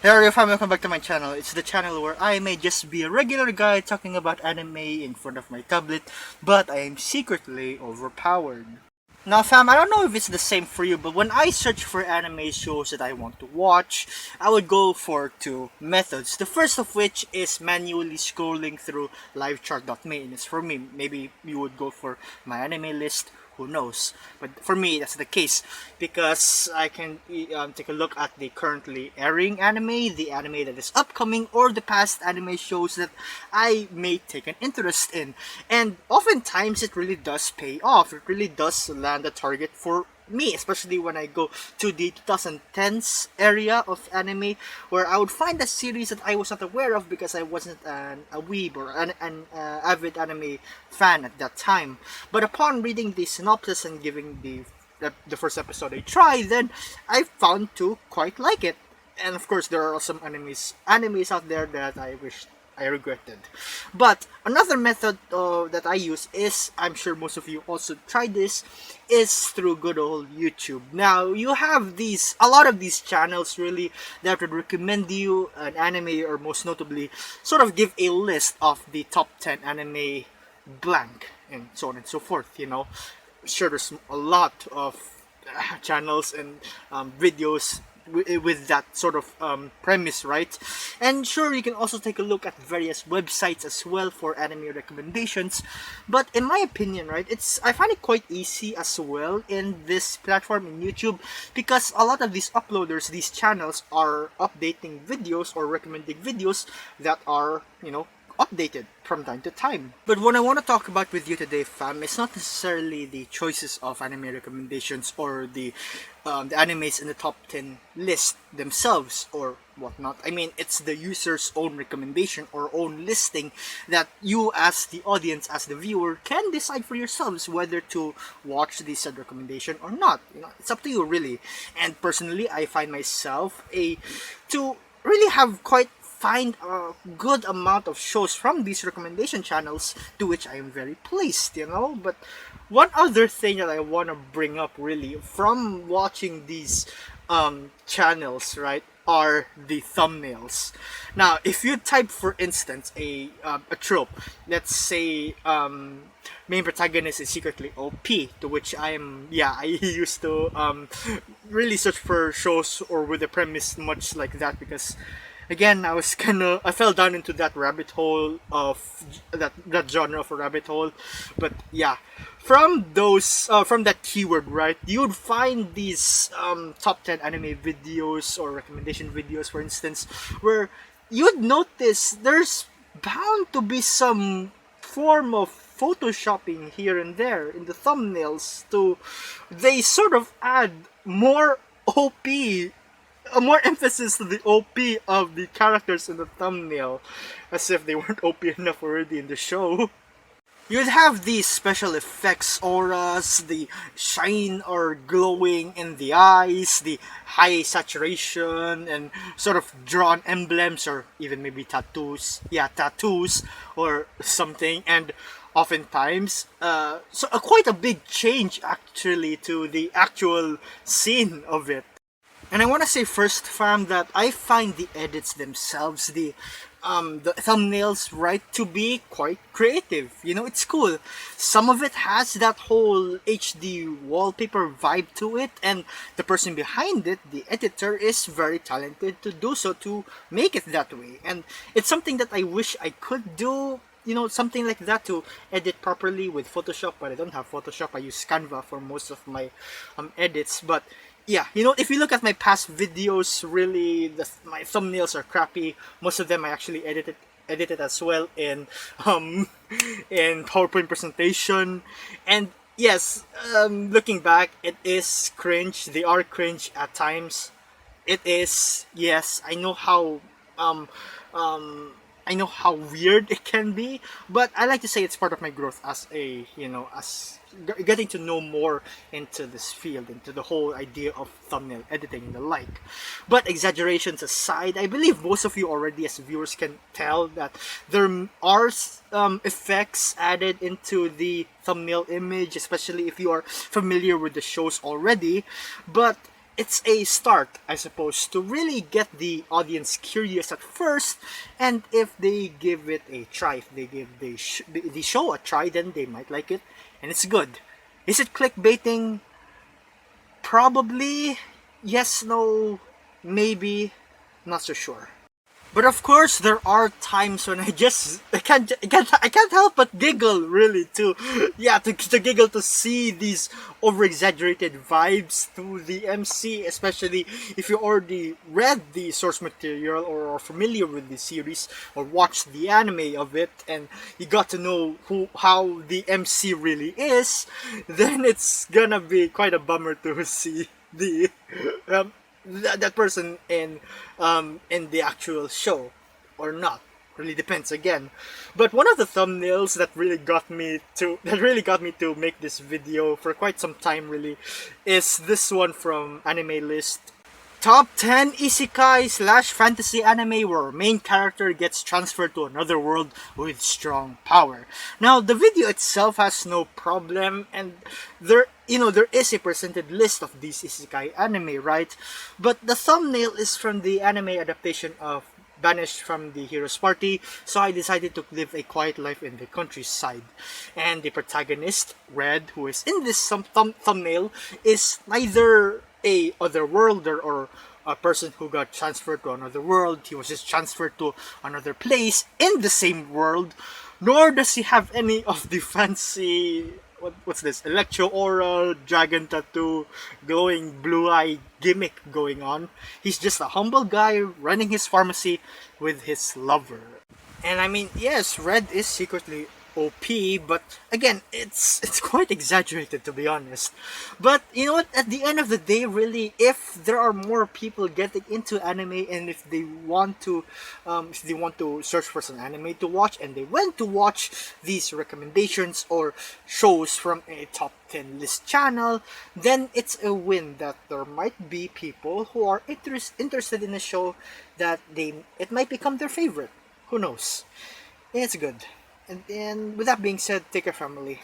Hey everyone, welcome back to my channel. It's the channel where I may just be a regular guy talking about anime in front of my tablet, but I am secretly overpowered. Now fam, I don't know if it's the same for you, but when I search for anime shows that I want to watch, I would go for two methods. The first of which is manually scrolling through livechart.me, and it's for me. Maybe you would go for my anime list, who knows, but for me that's the case because I can take a look at the currently airing anime, the anime that is upcoming, or the past anime shows that I may take an interest in, and oftentimes it really does pay off. It really does land a target for me, especially when I go to the 2010s area of anime, where I would find a series that I was not aware of because I wasn't a weeb or an avid anime fan at that time. But upon reading the synopsis and giving the first episode a try, then I found to quite like it. And of course, there are some animes out there that I wish I regretted. But another method that I use is, I'm sure most of you also tried this, is through good old YouTube. Now, you have a lot of these channels really that would recommend you an anime, or most notably, sort of give a list of the top 10 anime blank, and so on and so forth, you know. Sure, there's a lot of channels and videos with that sort of premise, right? And sure, you can also take a look at various websites as well for anime recommendations, but in my opinion, right, I find it quite easy as well in this platform, in YouTube, because a lot of these uploaders, these channels, are updating videos or recommending videos that are, you know, updated from time to time. But what I want to talk about with you today, fam, is not necessarily the choices of anime recommendations or the animes in the top 10 list themselves or whatnot. I mean, it's the user's own recommendation or own listing that you as the audience, as the viewer, can decide for yourselves whether to watch the said recommendation or not. You know, it's up to you really. And personally, I find myself to really find a good amount of shows from these recommendation channels, to which I am very pleased, you know. But one other thing that I want to bring up really from watching these channels, right, are the thumbnails. Now, if you type, for instance, a trope, let's say main protagonist is secretly OP, to which I used to really search for shows or with a premise much like that, because again, I fell down into that rabbit hole of that genre of a rabbit hole. But yeah, from that keyword, right, you'd find these top 10 anime videos or recommendation videos, for instance, where you'd notice there's bound to be some form of photoshopping here and there in the thumbnails. They sort of add more more emphasis to the OP of the characters in the thumbnail, as if they weren't OP enough already in the show. You'd have these special effects, auras, the shine or glowing in the eyes, the high saturation, and sort of drawn emblems, or even maybe tattoos. Yeah, tattoos or something. And oftentimes, quite a big change actually to the actual scene of it. And I want to say first, fam, that I find the edits themselves, the thumbnails, right, to be quite creative. You know, it's cool. Some of it has that whole HD wallpaper vibe to it, and the person behind it, the editor, is very talented to do so, to make it that way. And it's something that I wish I could do, you know, something like that, to edit properly with Photoshop, but I don't have Photoshop. I use Canva for most of my edits. But yeah, you know, if you look at my past videos, really, my thumbnails are crappy. Most of them I actually edited as well in in PowerPoint presentation. And yes, looking back, it is cringe. They are cringe at times. It is, yes, I know how weird it can be, but I like to say it's part of my growth as getting to know more into this field, into the whole idea of thumbnail editing and the like. But exaggerations aside, I believe most of you already as viewers can tell that there are effects added into the thumbnail image, especially if you are familiar with the shows already. But it's a start, I suppose, to really get the audience curious at first, and if they give it a try, if they give the show a try, then they might like it, and it's good. Is it clickbaiting? Probably. Yes, no, maybe. Not so sure. But of course, there are times when I can't help but giggle, really, to, yeah, to giggle to see these over-exaggerated vibes to the MC, especially if you already read the source material or are familiar with the series or watched the anime of it, and you got to know how the MC really is. Then it's gonna be quite a bummer to see the um, that person in the actual show or not. Really depends again. But one of the thumbnails that really got me to make this video for quite some time, really, is this one from Anime List. Top 10 isekai slash fantasy anime where main character gets transferred to another world with strong power. Now, the video itself has no problem, and there is a presented list of these isekai anime, right? But the thumbnail is from the anime adaptation of Banished from the Hero's Party, so I decided to live a quiet life in the countryside. And the protagonist, Red, who is in this thumbnail, is neither a otherworlder or a person who got transferred to another world. He was just transferred to another place in the same world, nor does he have any of the fancy what's this electro oral dragon tattoo glowing blue eye gimmick going on. He's just a humble guy running his pharmacy with his lover. And I mean, yes, Red is secretly OP, but again, it's quite exaggerated, to be honest. But you know what? At the end of the day, really, if there are more people getting into anime, and if they want to search for some anime to watch, and they went to watch these recommendations or shows from a top 10 list channel, then it's a win that there might be people who are interested in a show that it might become their favorite. Who knows? It's good. And with that being said, take care, family.